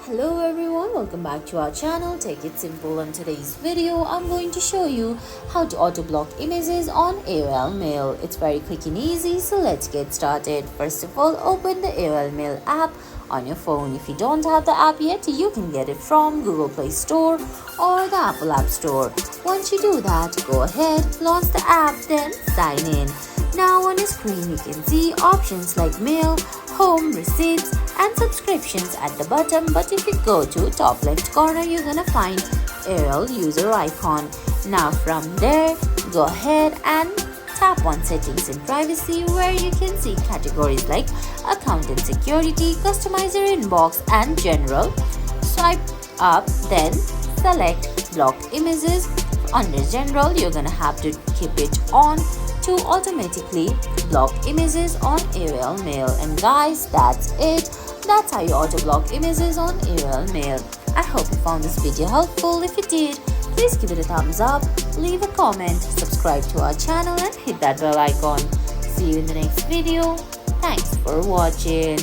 Hello everyone, welcome back to our channel. Take it simple. In today's video I'm going to show you how to auto block images on AOL Mail. It's very quick and easy, so let's get started. First of all, open the AOL Mail app on your phone. If you don't have the app yet, you can get it from Google Play Store or the Apple App Store. Once you do that, go ahead, launch the app, then sign in. Now on your screen you can see options like mail, home, receipts and subscriptions at the bottom, but if you go to top left corner you're gonna find AOL user icon. Now from there, go ahead and tap on settings and privacy, where you can see categories like account and security, customize your inbox and general. Swipe up, then select block images. Under general you're gonna have to keep it on to automatically block images on AOL Mail. And guys, that's it. That's how you auto block images on AOL Mail. I hope you found this video helpful. If you did, please give it a thumbs up, leave a comment, subscribe to our channel and hit that bell icon. See you in the next video. Thanks for watching.